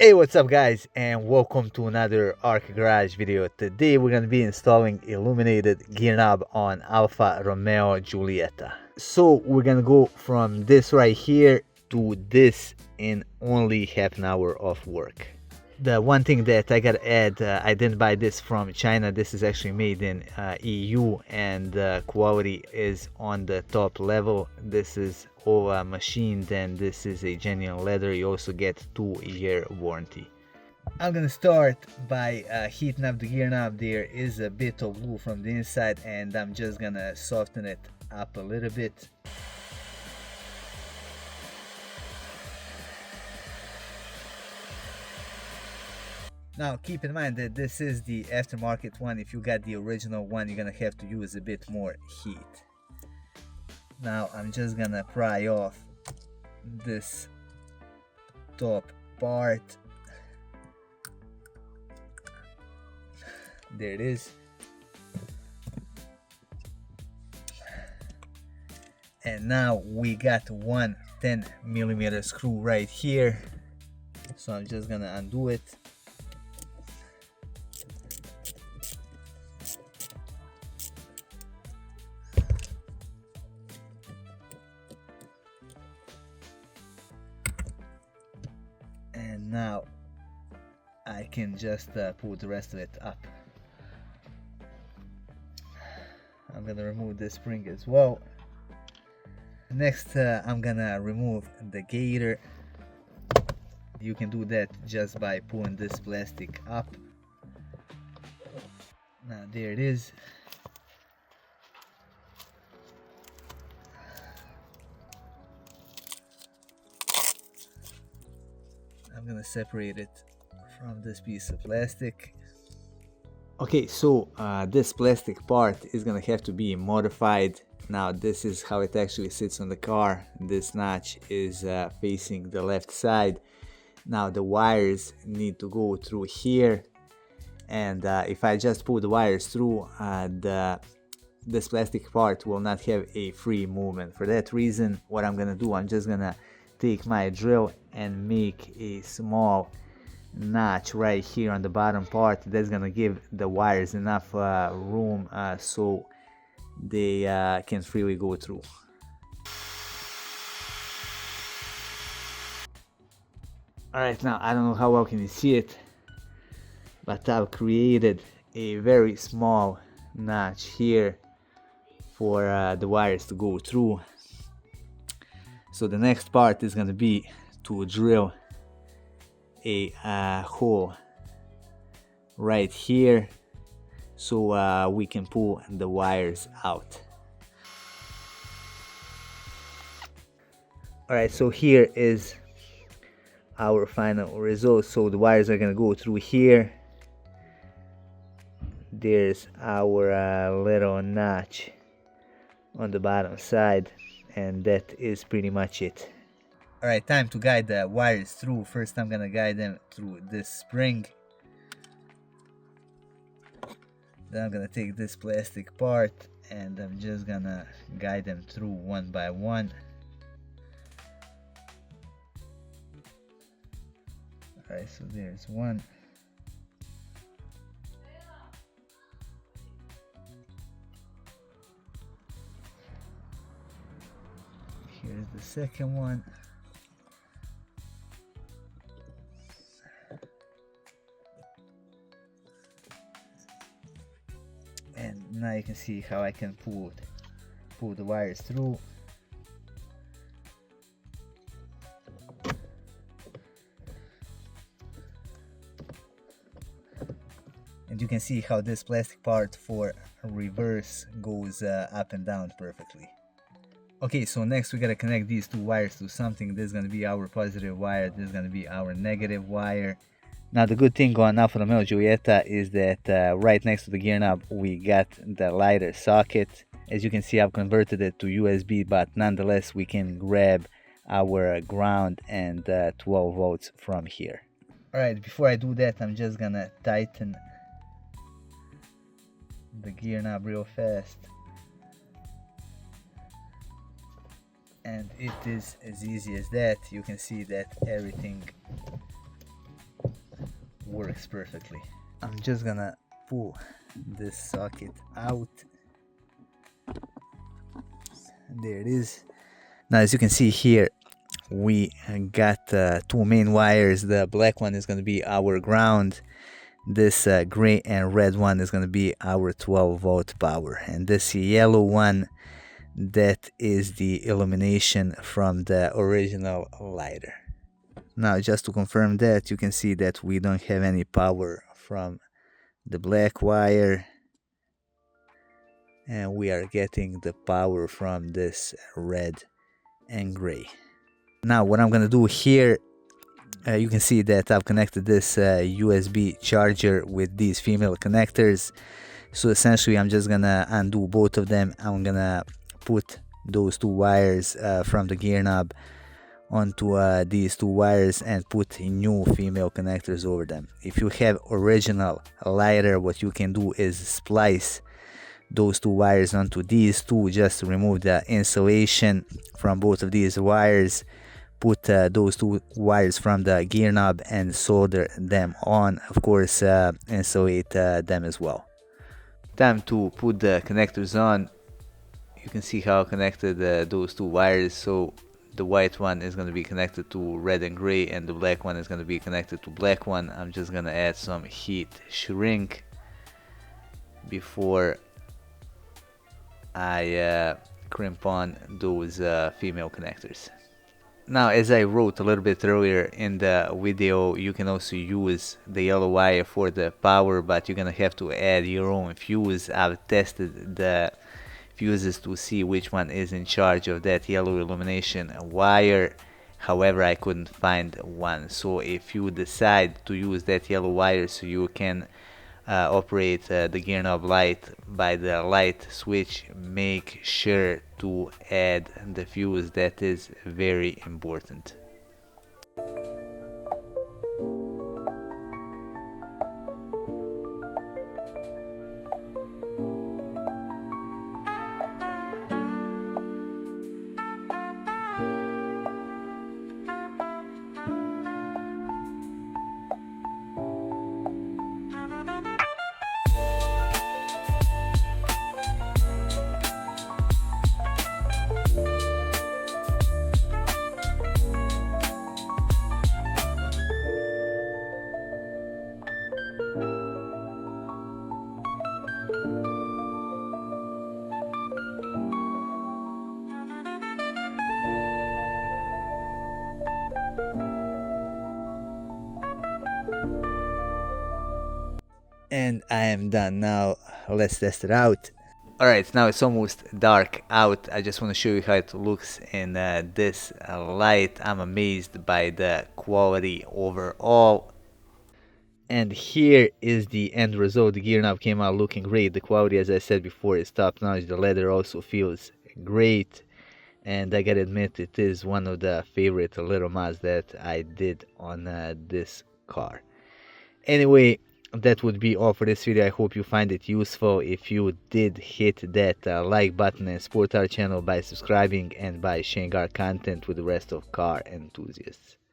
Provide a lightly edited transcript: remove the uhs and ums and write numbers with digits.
Hey, what's up guys, and welcome to another Arc Garage video. Today we're going to be installing Illuminated gear knob on Alfa Romeo Giulietta. So we're going to go from this right here to this in only half an hour of work. The one thing that I gotta add, I didn't buy this from China. This is actually made in EU, and quality is on the top level. This is all machined, and this is a genuine leather. You also get 2-year warranty. I'm gonna start by heating up the gear knob. There is a bit of glue from the inside, and I'm just gonna soften it up a little bit. Now keep in mind that this is the aftermarket one. If you got the original one, you're gonna have to use a bit more heat. Now I'm just gonna pry off this top part. There it is. And now we got one 10mm screw right here. So I'm just gonna undo it. And now I can just pull the rest of it up. I'm gonna remove this spring as well. Next I'm gonna remove the gaiter. You can do that just by pulling this plastic up. Now there it is. I'm gonna separate it from this piece of plastic. Okay, so this plastic part is gonna have to be modified. Now this is how it actually sits on the car. This notch is facing the left side. Now the wires need to go through here, and if I just pull the wires through, this plastic part will not have a free movement. For that reason, what I'm gonna do, I'm just gonna take my drill and make a small notch right here on the bottom part. That's gonna give the wires enough room so they can freely go through. Alright, now I don't know how well can you see it, but I've created a very small notch here for the wires to go through. So the next part is gonna be to drill a hole right here so we can pull the wires out. Alright, so here is our final result. So the wires are gonna go through here. There's our little notch on the bottom side, and that is pretty much it. Alright, time to guide the wires through. First I'm gonna guide them through this spring. Then I'm gonna take this plastic part and I'm just gonna guide them through one by one. Alright, so there's one. Here's the second one. And now you can see how I can pull the wires through. And you can see how this plastic part for reverse goes up and down perfectly. Okay, so next we gotta connect these two wires to something. This is gonna be our positive wire, this is gonna be our negative wire. Now the good thing on Alfa Romeo Giulietta is that right next to the gear knob we got the lighter socket. As you can see, I've converted it to USB, but nonetheless we can grab our ground and 12 volts from here. Alright, before I do that, I'm just gonna tighten the gear knob real fast. And it is as easy as that. You can see that everything works perfectly. I'm just gonna pull this socket out. There it is. Now as you can see here, we got two main wires. The black one is going to be our ground. This gray and red one is going to be our 12-volt power, and this yellow one, that is the illumination from the original lighter. Now just to confirm that, you can see that we don't have any power from the black wire, and we are getting the power from this red and gray. Now what I'm gonna do here, you can see that I've connected this USB charger with these female connectors. So essentially I'm just gonna undo both of them. I'm gonna put those two wires from the gear knob onto these two wires and put new female connectors over them. If you have original lighter, what you can do is splice those two wires onto these two, just to remove the insulation from both of these wires. Put those two wires from the gear knob and solder them on. Of course, insulate them as well. Time to put the connectors on. You can see how I connected those two wires. So the white one is going to be connected to red and gray, and the black one is going to be connected to black one. I'm just going to add some heat shrink before I crimp on those female connectors. Now, as I wrote a little bit earlier in the video, you can also use the yellow wire for the power, but you're gonna have to add your own fuse. I've tested the fuses to see which one is in charge of that yellow illumination wire. However, I couldn't find one. So if you decide to use that yellow wire so you can operate the gear knob light by the light switch, make sure to add the fuse. That is very important. And I am done. Now let's test it out. Alright, now it's almost dark out. I just want to show you how it looks in this light. I'm amazed by the quality overall. And here is the end result. The gear knob came out looking great. The quality, as I said before, is top notch. The leather also feels great. And I gotta admit, it is one of the favorite little mods that I did on this car. Anyway, that would be all for this video. I hope you find it useful. If you did, hit that like button and support our channel by subscribing and by sharing our content with the rest of car enthusiasts.